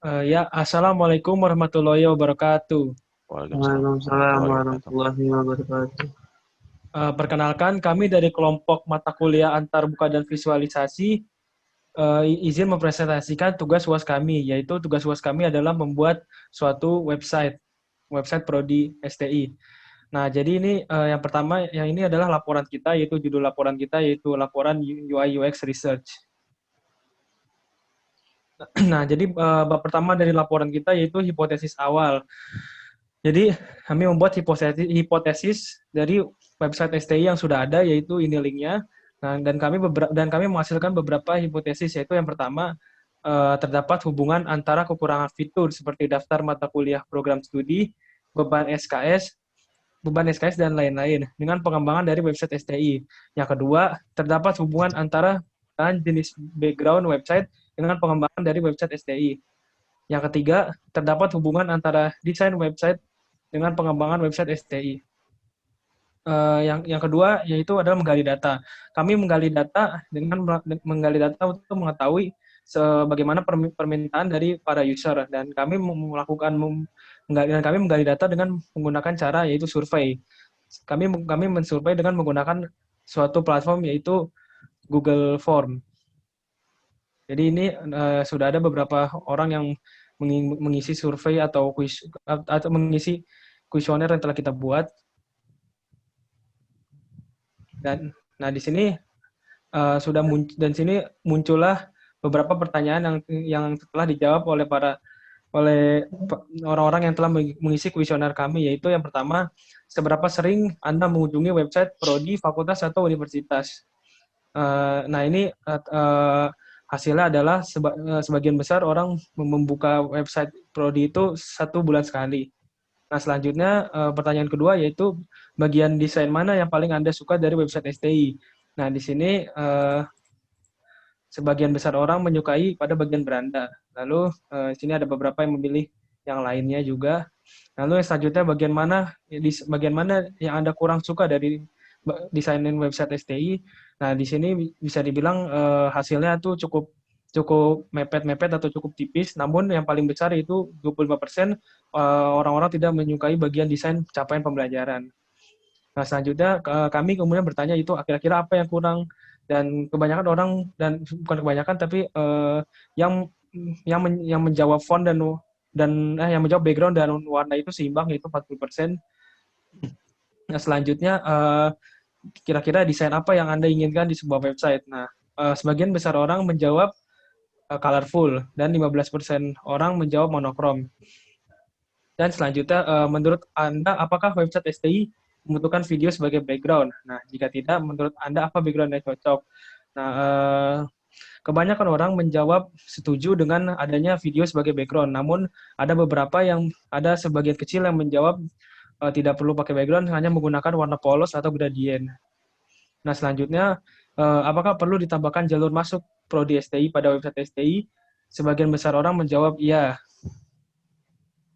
Ya, Assalamualaikum warahmatullahi wabarakatuh. Waalaikumsalam Waalaikumsalam warahmatullahi wabarakatuh. warahmatullahi wabarakatuh. Perkenalkan, kami dari kelompok mata kuliah antarmuka dan visualisasi izin mempresentasikan tugas UAS kami, yaitu tugas UAS kami adalah membuat suatu website prodi STI. Nah, jadi ini yang pertama, yang ini adalah laporan kita, yaitu judul laporan kita, yaitu laporan UI UX Research. Nah, jadi bab pertama dari laporan kita yaitu hipotesis awal. Jadi kami membuat hipotesis dari website STI yang sudah ada, yaitu ini linknya. Nah, dan kami menghasilkan beberapa hipotesis, yaitu yang pertama terdapat hubungan antara kekurangan fitur seperti daftar mata kuliah program studi, beban SKS, dan lain-lain dengan pengembangan dari website STI. Yang kedua, terdapat hubungan antara jenis background website dengan pengembangan dari website STI. Yang ketiga, terdapat hubungan antara desain website dengan pengembangan website STI. Yang kedua yaitu adalah menggali data. Kami menggali data untuk mengetahui bagaimana permintaan dari para user, dan kami menggali data dengan menggunakan cara yaitu survei. Kami mensurvei dengan menggunakan suatu platform yaitu Google Form. Jadi ini sudah ada beberapa orang yang mengisi survei atau mengisi kuesioner yang telah kita buat. Dan nah di sini dan sini muncullah beberapa pertanyaan yang telah dijawab oleh orang-orang yang telah mengisi kuesioner kami, yaitu yang pertama, seberapa sering Anda mengunjungi website prodi, fakultas atau universitas? Nah ini hasilnya adalah sebagian besar orang membuka website prodi itu 1 bulan sekali. Nah, selanjutnya pertanyaan kedua yaitu bagian desain mana yang paling Anda suka dari website STI. Nah, di sini sebagian besar orang menyukai pada bagian beranda. Lalu di sini ada beberapa yang memilih yang lainnya juga. Lalu yang selanjutnya bagian mana yang Anda kurang suka dari desainin website STI. Nah, di sini bisa dibilang hasilnya tuh cukup mepet-mepet atau cukup tipis, namun yang paling besar itu 25% orang-orang tidak menyukai bagian desain capaian pembelajaran. Nah, selanjutnya kami kemudian bertanya itu kira-kira apa yang kurang, dan kebanyakan orang, dan bukan kebanyakan tapi yang yang menjawab font yang menjawab background dan warna itu seimbang, yaitu 40%. Nah, selanjutnya kira-kira desain apa yang Anda inginkan di sebuah website. Nah, sebagian besar orang menjawab colorful, dan 15% orang menjawab monokrom. Dan selanjutnya, menurut Anda, apakah website STI membutuhkan video sebagai background? Nah, jika tidak, menurut Anda apa background yang cocok? Nah, kebanyakan orang menjawab setuju dengan adanya video sebagai background, namun ada sebagian kecil yang menjawab tidak perlu pakai background, hanya menggunakan warna polos atau gradient. Nah, selanjutnya, apakah perlu ditambahkan jalur masuk prodi STI pada website STI? Sebagian besar orang menjawab iya.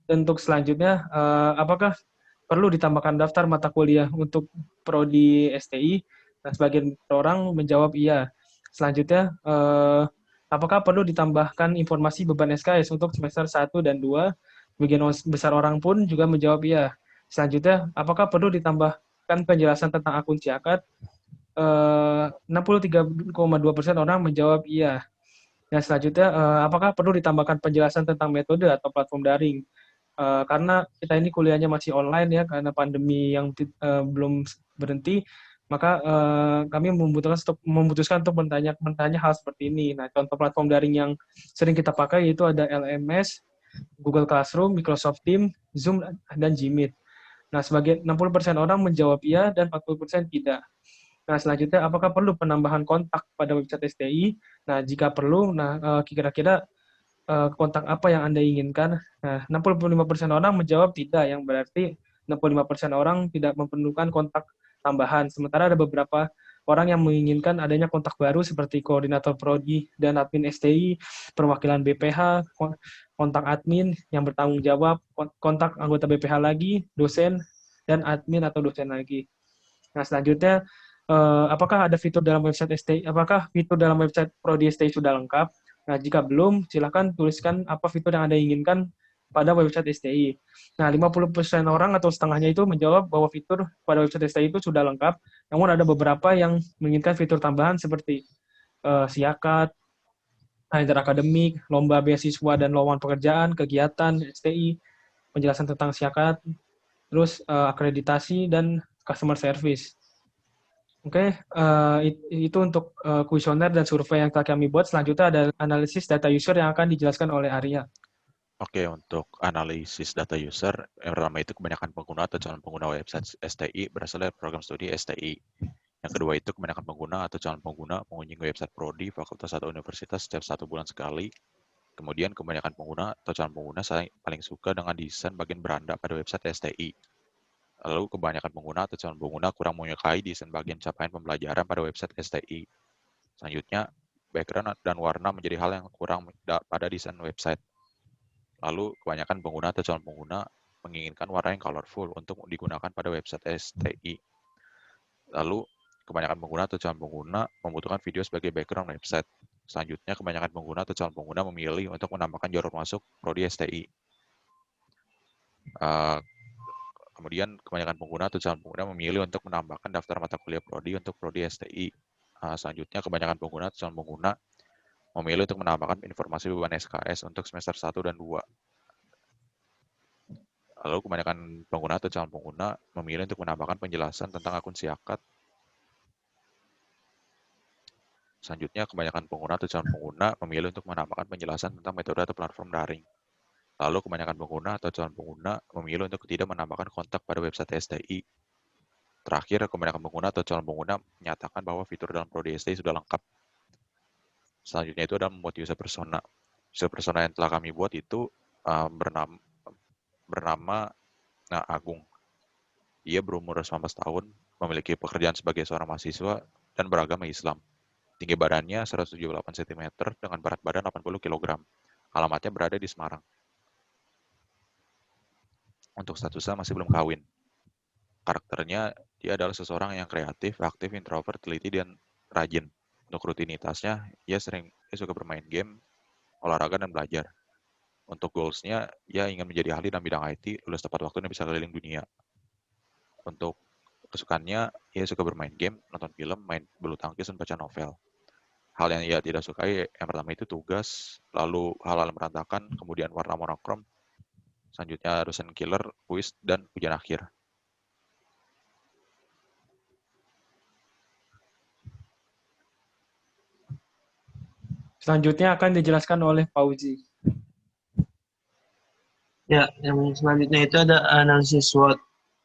Dan untuk selanjutnya, apakah perlu ditambahkan daftar mata kuliah untuk prodi STI? Nah, sebagian orang menjawab iya. Selanjutnya, apakah perlu ditambahkan informasi beban SKS untuk semester 1 dan 2? Sebagian besar orang pun juga menjawab iya. Selanjutnya, apakah perlu ditambahkan penjelasan tentang akun Ciakat? 63,2% orang menjawab iya. Dan selanjutnya, apakah perlu ditambahkan penjelasan tentang metode atau platform daring? Karena kita ini kuliahnya masih online ya, karena pandemi yang belum berhenti, maka kami memutuskan untuk bertanya hal seperti ini. Nah, contoh platform daring yang sering kita pakai yaitu ada LMS, Google Classroom, Microsoft Teams, Zoom, dan Gmeet. Nah, 60% orang menjawab iya dan 40% tidak. Nah, selanjutnya, apakah perlu penambahan kontak pada website STI? Nah, jika perlu, kira-kira kontak apa yang Anda inginkan? Nah, 65% orang menjawab tidak, yang berarti 65% orang tidak memerlukan kontak tambahan. Sementara ada beberapa orang yang menginginkan adanya kontak baru seperti koordinator prodi dan admin STI, perwakilan BPH, kontak admin yang bertanggung jawab, kontak anggota BPH lagi, dosen, dan admin atau dosen lagi. Nah, selanjutnya, apakah fitur dalam website prodi STI sudah lengkap? Nah, jika belum, silakan tuliskan apa fitur yang Anda inginkan pada website STI. Nah, 50% orang atau setengahnya itu menjawab bahwa fitur pada website STI itu sudah lengkap, namun ada beberapa yang menginginkan fitur tambahan seperti siakat, kalender akademik, lomba beasiswa dan lowongan pekerjaan, kegiatan STI, penjelasan tentang siakat, terus akreditasi dan customer service. Oke, itu untuk kuesioner dan survei yang telah kami buat. Selanjutnya ada analisis data user yang akan dijelaskan oleh Arya. Oke, untuk analisis data user, yang pertama itu kebanyakan pengguna atau calon pengguna website STI berasal dari program studi STI. Yang kedua itu kebanyakan pengguna atau calon pengguna mengunjungi website prodi, fakultas atau universitas setiap 1 bulan sekali. Kemudian kebanyakan pengguna atau calon pengguna paling suka dengan desain bagian beranda pada website STI. Lalu kebanyakan pengguna atau calon pengguna kurang menyukai desain bagian capaian pembelajaran pada website STI. Selanjutnya, background dan warna menjadi hal yang kurang pada desain website. Lalu kebanyakan pengguna atau calon pengguna menginginkan warna yang colorful untuk digunakan pada website STI. Lalu kebanyakan pengguna atau calon pengguna membutuhkan video sebagai background website. Selanjutnya, kebanyakan pengguna atau calon pengguna memilih untuk menambahkan jalur masuk prodi STI. Kemudian kebanyakan pengguna atau calon pengguna memilih untuk menambahkan daftar mata kuliah prodi untuk prodi STI. Selanjutnya, kebanyakan pengguna atau calon pengguna memilih untuk menambahkan informasi beban SKS untuk semester 1 dan 2. Lalu kebanyakan pengguna atau calon pengguna memilih untuk menambahkan penjelasan tentang akun siakat. Selanjutnya, kebanyakan pengguna atau calon pengguna memilih untuk menambahkan penjelasan tentang metode atau platform daring. Lalu kebanyakan pengguna atau calon pengguna memilih untuk tidak menambahkan kontak pada website STI. Terakhir, kebanyakan pengguna atau calon pengguna menyatakan bahwa fitur dalam prodi STI sudah lengkap. Selanjutnya itu adalah membuat user persona. User persona yang telah kami buat itu bernama Agung. Ia berumur 19 tahun, memiliki pekerjaan sebagai seorang mahasiswa, dan beragama Islam. Tinggi badannya 178 cm dengan berat badan 80 kg. Alamatnya berada di Semarang. Untuk statusnya masih belum kawin. Karakternya, dia adalah seseorang yang kreatif, aktif, introvert, teliti, dan rajin. Untuk rutinitasnya, ia suka bermain game, olahraga, dan belajar. Untuk goals-nya, ia ingin menjadi ahli dalam bidang IT, lulus tepat waktu, dan bisa keliling dunia. Untuk kesukaannya, ia suka bermain game, nonton film, main bulu tangkis, dan baca novel. Hal yang ia tidak sukai, yang pertama itu tugas, lalu hal-hal merantakan, kemudian warna monokrom, selanjutnya dosen killer, kuis, dan ujian akhir. Selanjutnya akan dijelaskan oleh Fauzi. Ya, yang selanjutnya itu ada analisis SWOT.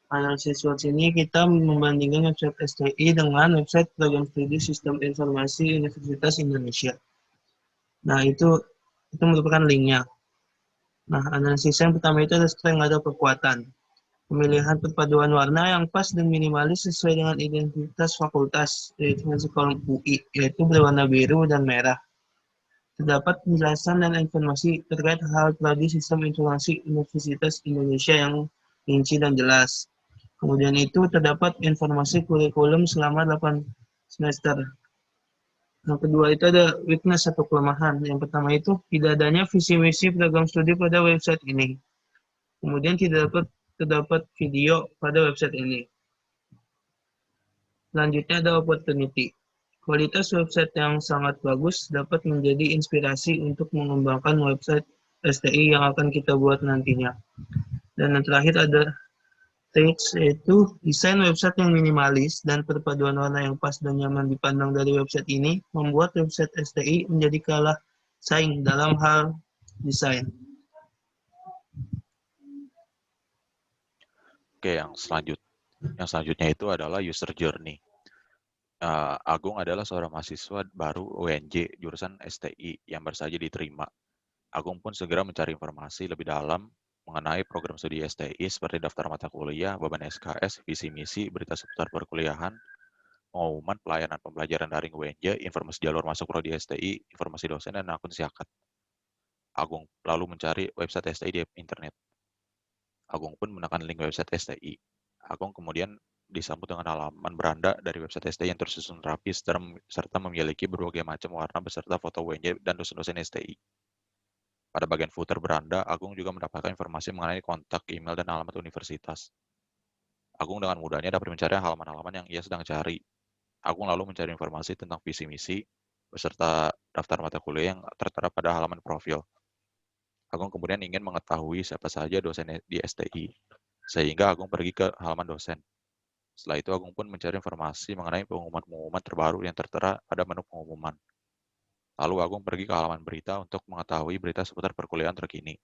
Analisis SWOT ini kita membandingkan website STI dengan website program studi Sistem Informasi Universitas Indonesia. Nah, itu merupakan linknya. Nah, analisis yang pertama itu ada strength atau kekuatan. Pemilihan perpaduan warna yang pas dan minimalis sesuai dengan identitas fakultas, yaitu masuk kolom UI, yaitu berwarna biru dan merah. Terdapat penjelasan dan informasi terkait hal prodi sistem informasi Universitas Indonesia yang rinci dan jelas. Kemudian itu terdapat informasi kurikulum selama 8 semester. Yang kedua itu ada weakness atau kelemahan. Yang pertama itu tidak adanya visi misi program studi pada website ini. Kemudian terdapat video pada website ini. Selanjutnya ada opportunity. Kualitas website yang sangat bagus dapat menjadi inspirasi untuk mengembangkan website STI yang akan kita buat nantinya. Dan yang terakhir ada traits, yaitu desain website yang minimalis dan perpaduan warna yang pas dan nyaman dipandang dari website ini membuat website STI menjadi kalah saing dalam hal desain. Oke, yang selanjutnya itu adalah user journey. Agung adalah seorang mahasiswa baru UNJ jurusan STI yang baru saja diterima. Agung pun segera mencari informasi lebih dalam mengenai program studi STI seperti daftar mata kuliah, beban SKS, visi misi, berita seputar perkuliahan, pengumuman pelayanan pembelajaran daring UNJ, informasi jalur masuk prodi STI, informasi dosen, dan akun siakat. Agung lalu mencari website STI di internet. Agung pun menekan link website STI. Agung kemudian disambut dengan halaman beranda dari website STI yang tersusun rapi serta memiliki berbagai macam warna beserta foto WNJ dan dosen-dosen STI. Pada bagian footer beranda, Agung juga mendapatkan informasi mengenai kontak, email, dan alamat universitas. Agung dengan mudahnya dapat mencari halaman-halaman yang ia sedang cari. Agung lalu mencari informasi tentang visi misi beserta daftar mata kuliah yang tertera pada halaman profil. Agung kemudian ingin mengetahui siapa saja dosen di STI, sehingga Agung pergi ke halaman dosen. Setelah itu Agung pun mencari informasi mengenai pengumuman-pengumuman terbaru yang tertera pada menu pengumuman. Lalu Agung pergi ke halaman berita untuk mengetahui berita seputar perkuliahan terkini.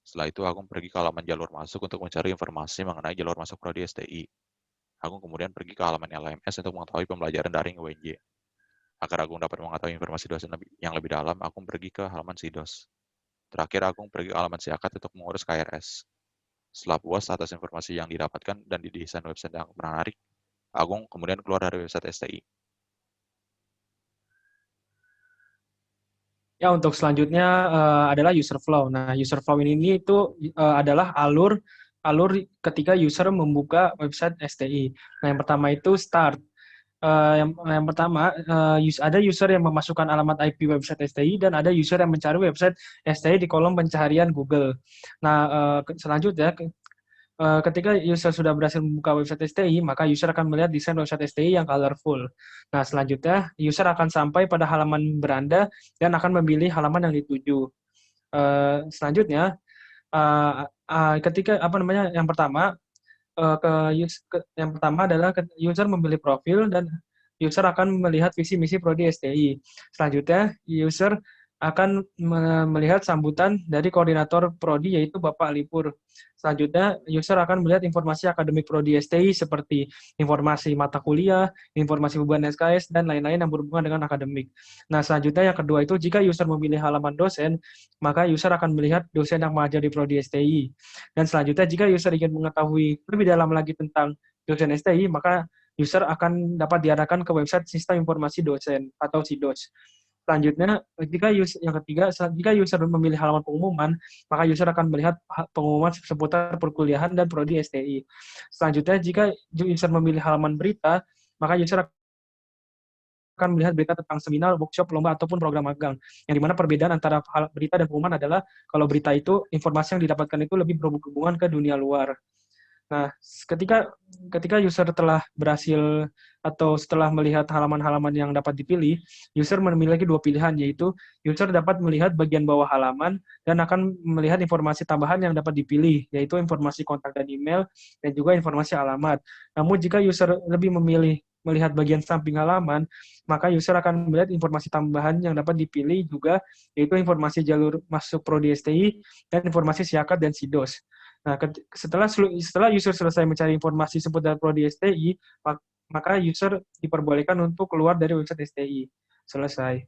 Setelah itu Agung pergi ke halaman jalur masuk untuk mencari informasi mengenai jalur masuk prodi STI. Agung kemudian pergi ke halaman LMS untuk mengetahui pembelajaran daring UNJ. Agar Agung dapat mengetahui informasi dosen yang lebih dalam, Agung pergi ke halaman SIDOS. Terakhir Agung pergi ke halaman SIAKAT untuk mengurus KRS. Setelah puas atas informasi yang didapatkan dan didesain website yang menarik, Agung kemudian keluar dari website STI. Ya, untuk selanjutnya adalah user flow. Nah, user flow ini itu adalah alur ketika user membuka website STI. Nah, yang pertama itu start. Yang pertama, ada user yang memasukkan alamat IP website STI dan ada user yang mencari website STI di kolom pencarian Google. Nah, selanjutnya, ketika user sudah berhasil membuka website STI, maka user akan melihat desain website STI yang colorful. Nah, selanjutnya, user akan sampai pada halaman beranda dan akan memilih halaman yang dituju. Selanjutnya, ketika yang pertama, yang pertama adalah user memilih profil dan user akan melihat visi misi prodi STI. Selanjutnya, user akan melihat sambutan dari koordinator prodi yaitu Bapak Lipur. Selanjutnya, user akan melihat informasi akademik prodi STI seperti informasi mata kuliah, informasi beban SKS, dan lain-lain yang berhubungan dengan akademik. Nah, selanjutnya yang kedua itu jika user memilih halaman dosen, maka user akan melihat dosen yang mengajar di prodi STI. Dan selanjutnya, jika user ingin mengetahui lebih dalam lagi tentang dosen STI, maka user akan dapat diarahkan ke website Sistem Informasi Dosen atau SIDOS. Selanjutnya, yang ketiga, jika user memilih halaman pengumuman, maka user akan melihat pengumuman seputar perkuliahan dan prodi STI. Selanjutnya, jika user memilih halaman berita, maka user akan melihat berita tentang seminar, workshop, lomba, ataupun program magang. Yang dimana perbedaan antara berita dan pengumuman adalah kalau berita itu, informasi yang didapatkan itu lebih berhubungan ke dunia luar. Nah, ketika user telah berhasil atau setelah melihat halaman-halaman yang dapat dipilih, user memiliki dua pilihan, yaitu user dapat melihat bagian bawah halaman dan akan melihat informasi tambahan yang dapat dipilih, yaitu informasi kontak dan email, dan juga informasi alamat. Namun, jika user lebih memilih melihat bagian samping halaman, maka user akan melihat informasi tambahan yang dapat dipilih juga, yaitu informasi jalur masuk prodi STI dan informasi SIAKAT dan SIDOS. Nah, setelah user selesai mencari informasi seputar prodi STI, maka user diperbolehkan untuk keluar dari website STI. Selesai.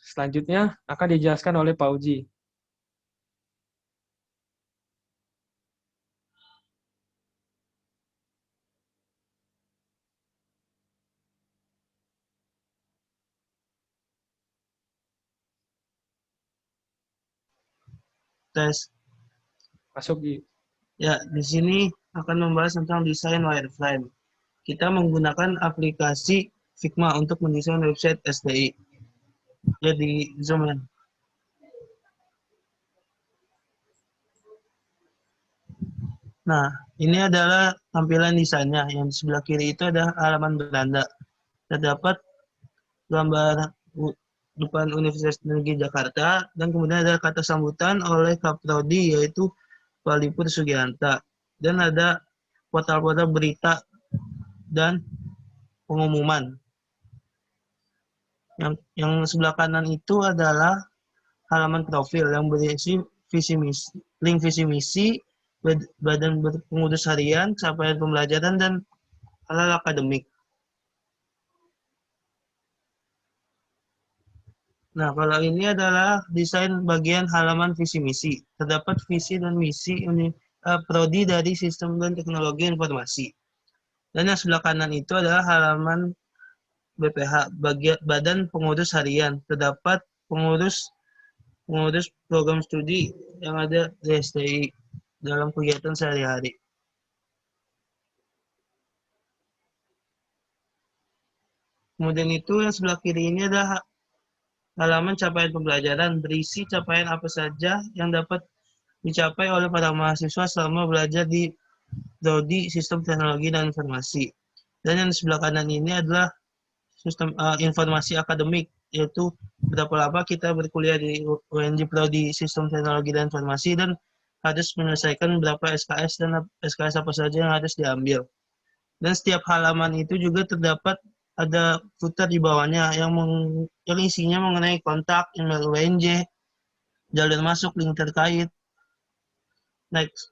Selanjutnya akan dijelaskan oleh Pak Uji. Tes. Masuk di. Ya, di sini akan membahas tentang desain wireframe. Kita menggunakan aplikasi Figma untuk mendesain website STI. Jadi, zoom in. Nah, ini adalah tampilan desainnya. Yang di sebelah kiri itu ada halaman beranda. Terdapat gambar depan Universitas Negeri Jakarta, dan kemudian ada kata sambutan oleh Kaprodi, yaitu Pak Lipur Sugianta. Dan ada portal-portal berita dan pengumuman. Yang sebelah kanan itu adalah halaman profil yang berisi visi misi, link visi misi, badan pengurus harian, capaian pembelajaran, dan hal-hal akademik. Nah, kalau ini adalah desain bagian halaman visi misi. Terdapat visi dan misi prodi dari Sistem dan Teknologi Informasi. Dan yang sebelah kanan itu adalah halaman BPH, badan pengurus harian. Terdapat pengurus program studi yang ada di STI dalam kegiatan sehari-hari. Kemudian itu yang sebelah kiri ini adalah halaman capaian pembelajaran, berisi capaian apa saja yang dapat dicapai oleh para mahasiswa selama belajar di Prodi Sistem Teknologi dan Informasi. Dan yang di sebelah kanan ini adalah sistem informasi akademik, yaitu berapa lama kita berkuliah di UNJ Prodi Sistem Teknologi dan Informasi dan harus menyelesaikan berapa SKS dan SKS apa saja yang harus diambil. Dan setiap halaman itu juga terdapat ada footer di bawahnya yang isinya mengenai kontak, email UNJ, jalur masuk, link terkait. Next.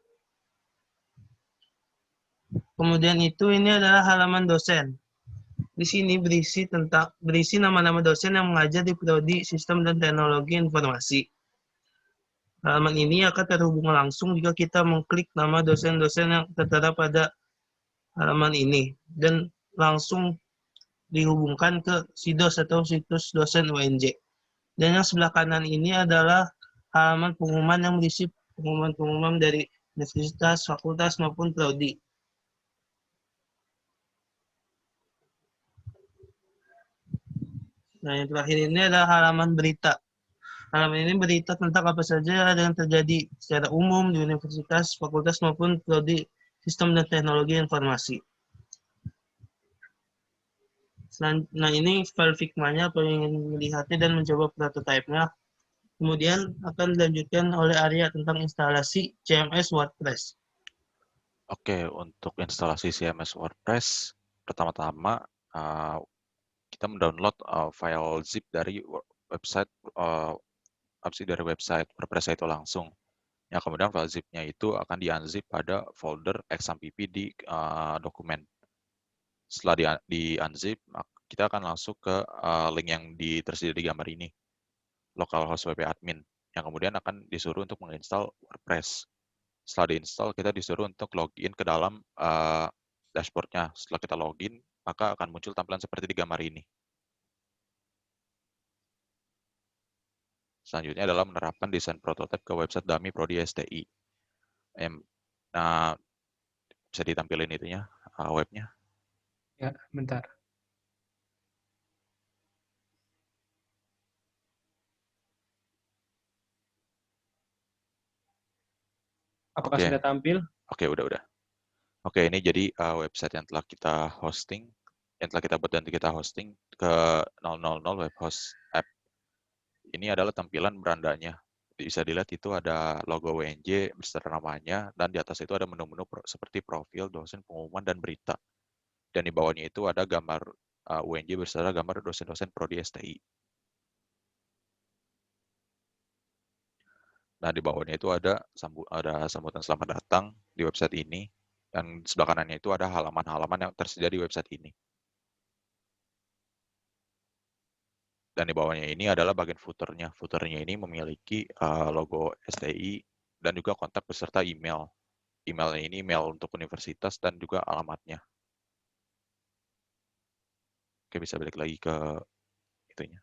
Kemudian itu ini adalah halaman dosen. Di sini berisi nama-nama dosen yang mengajar di Prodi Sistem dan Teknologi Informasi. Halaman ini akan terhubung langsung jika kita mengklik nama dosen-dosen yang tertera pada halaman ini dan langsung dihubungkan ke SIDOS atau situs dosen UNJ. Dan yang sebelah kanan ini adalah halaman pengumuman yang berisi pengumuman-pengumuman dari universitas, fakultas maupun prodi. Nah, yang terakhir ini adalah halaman berita. Halaman ini berita tentang apa saja yang terjadi secara umum di universitas, fakultas maupun prodi Sistem dan Teknologi Informasi. Nah, ini file Figma-nya, apa yang ingin melihatnya dan mencoba prototipe-nya. Kemudian akan dilanjutkan oleh Arya tentang instalasi CMS WordPress. Oke, untuk instalasi CMS WordPress, pertama-tama kita mendownload file zip dari website WordPress itu langsung. Ya, kemudian file zip-nya itu akan di-unzip pada folder XAMPP di dokumen. Setelah di-unzip, kita akan langsung ke link yang tersedia di gambar ini, localhost wp admin, yang kemudian akan disuruh untuk menginstal WordPress. Setelah diinstal, kita disuruh untuk login ke dalam dashboard-nya. Setelah kita login, maka akan muncul tampilan seperti di gambar ini. Selanjutnya adalah menerapkan desain prototipe ke website dummy Prodi STI. Nah, bisa ditampilin itunya, webnya. Ya, bentar. Apakah Oke. sudah tampil? Oke, udah. Oke, ini jadi website yang telah kita hosting, yang telah kita buat dan kita hosting ke 000 web host app. Ini adalah tampilan berandanya. Bisa dilihat itu ada logo WNJ beserta namanya, dan di atas itu ada menu-menu seperti profil, dosen, pengumuman, dan berita. Dan di bawahnya itu ada gambar UNJ beserta gambar dosen-dosen Prodi STI. Nah, di bawahnya itu ada sambutan selamat datang di website ini. Dan di sebelah kanannya itu ada halaman-halaman yang tersedia di website ini. Dan di bawahnya ini adalah bagian footernya. Footernya ini memiliki logo STI dan juga kontak beserta email. Emailnya ini email untuk universitas dan juga alamatnya. Oke, bisa balik lagi ke itunya.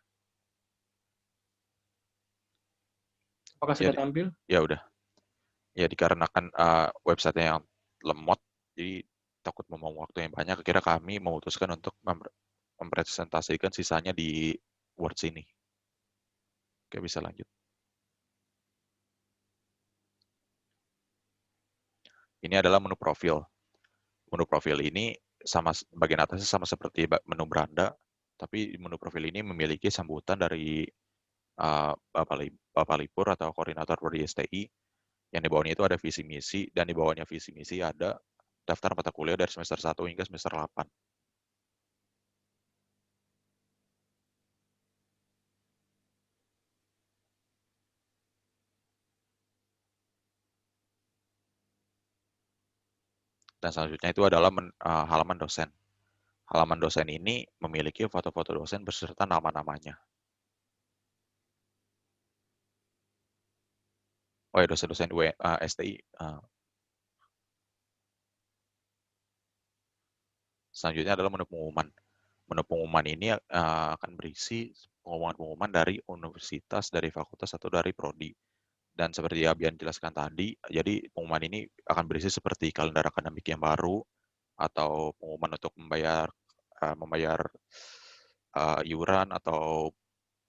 Apakah sudah tampil? Ya udah. Ya, dikarenakan website-nya yang lemot, jadi takut membuang waktu yang banyak, akhirnya kami memutuskan untuk mempresentasikan sisanya di Words ini. Oke, bisa lanjut. Ini adalah menu profil. Menu profil ini bagian atasnya sama seperti menu beranda, tapi menu profil ini memiliki sambutan dari Bapak Lipur atau koordinator Prodi STI. Yang di bawahnya itu ada visi misi, dan di bawahnya visi misi ada daftar mata kuliah dari semester 1 hingga semester 8. Dan selanjutnya itu adalah halaman dosen. Halaman dosen ini memiliki foto-foto dosen beserta nama-namanya. Oh ya, dosen-dosen STI. Selanjutnya adalah menu pengumuman. Menu pengumuman ini akan berisi pengumuman-pengumuman dari universitas, dari fakultas, atau dari prodi. Dan seperti Abian jelaskan tadi, jadi pengumuman ini akan berisi seperti kalender akademik yang baru, atau pengumuman untuk membayar iuran atau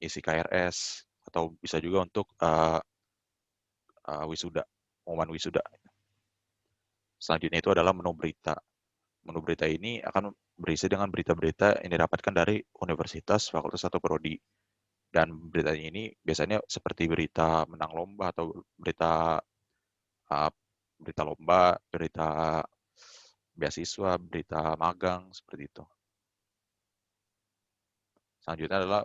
isi KRS, atau bisa juga untuk wisuda, pengumuman wisuda. Selanjutnya itu adalah menu berita. Menu berita ini akan berisi dengan berita-berita yang didapatkan dari universitas, fakultas, atau prodi. Dan beritanya ini biasanya seperti berita menang lomba atau berita berita lomba, berita beasiswa, berita magang, seperti itu. Selanjutnya adalah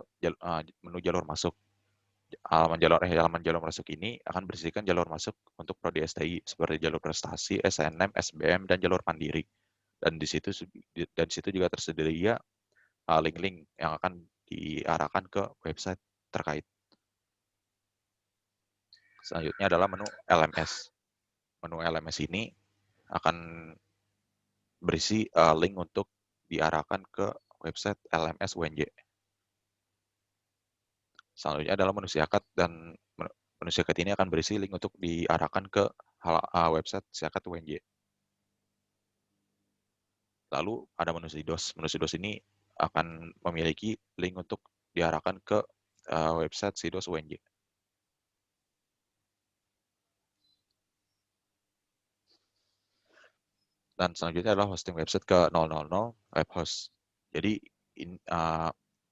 menu jalur masuk. Halaman jalur masuk ini akan berisikan jalur masuk untuk prodi STI seperti jalur prestasi, SNM, SBM, dan jalur mandiri. Dan di situ juga tersedia link-link yang akan diarahkan ke website terkait. Selanjutnya adalah menu LMS. Menu LMS ini akan berisi link untuk diarahkan ke website LMS UNJ. Selanjutnya adalah menu siakat, dan menu siakat ini akan berisi link untuk diarahkan ke website siakat UNJ. Lalu ada menu SIDOS. Menu SIDOS ini akan memiliki link untuk diarahkan ke website SIDOS UNJ. Dan selanjutnya adalah hosting website ke 000 web host. Jadi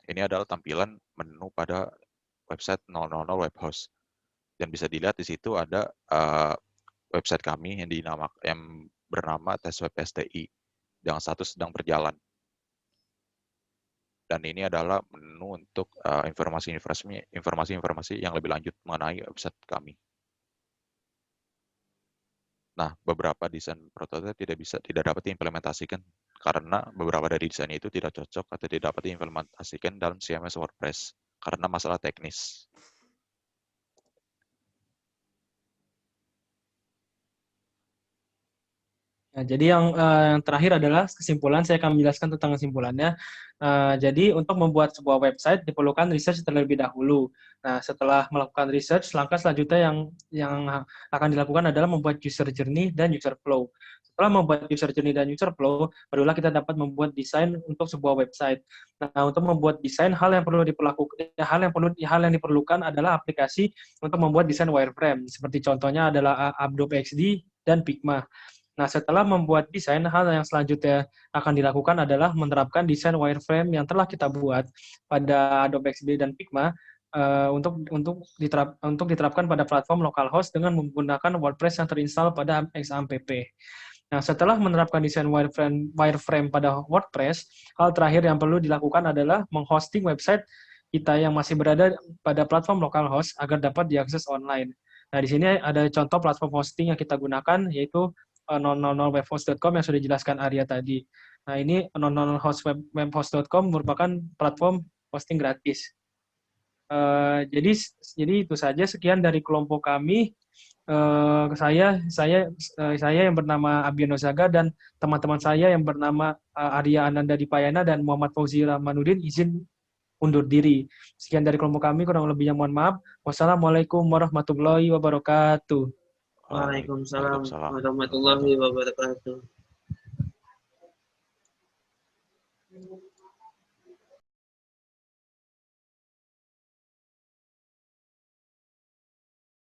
ini adalah tampilan menu pada website 000 web host. Dan bisa dilihat di situ ada website kami yang bernama TesWeb STI yang status sedang berjalan. Dan ini adalah menu untuk informasi-informasi yang lebih lanjut mengenai website kami. Nah, beberapa desain prototipe tidak dapat diimplementasikan karena beberapa dari desain itu tidak cocok atau tidak dapat diimplementasikan dalam CMS WordPress karena masalah teknis. Nah, jadi yang terakhir adalah kesimpulan. Saya akan menjelaskan tentang kesimpulannya. Jadi untuk membuat sebuah website diperlukan research terlebih dahulu. Nah, setelah melakukan research, langkah selanjutnya yang akan dilakukan adalah membuat user journey dan user flow. Setelah membuat user journey dan user flow, barulah kita dapat membuat desain untuk sebuah website. Nah, untuk membuat desain, hal yang diperlukan adalah aplikasi untuk membuat desain wireframe. Seperti contohnya adalah Adobe XD dan Figma. Nah, setelah membuat desain, hal yang selanjutnya akan dilakukan adalah menerapkan desain wireframe yang telah kita buat pada Adobe XD dan Figma untuk diterapkan pada platform localhost dengan menggunakan WordPress yang terinstall pada XAMPP. Nah, setelah menerapkan desain wireframe pada WordPress, hal terakhir yang perlu dilakukan adalah menghosting website kita yang masih berada pada platform localhost agar dapat diakses online. Nah, di sini ada contoh platform hosting yang kita gunakan, yaitu 000webhost.com yang sudah dijelaskan Arya tadi. Nah, ini 000webhost.com merupakan platform hosting gratis. Jadi itu saja, sekian dari kelompok kami. Saya yang bernama Abiano Zaga dan teman-teman saya yang bernama Arya Ananda Dipayana dan Muhammad Fauzi Rahmanuddin izin undur diri. Sekian dari kelompok kami, kurang lebihnya mohon maaf. Wassalamualaikum warahmatullahi wabarakatuh. Waalaikumsalam warahmatullahi wabarakatuh.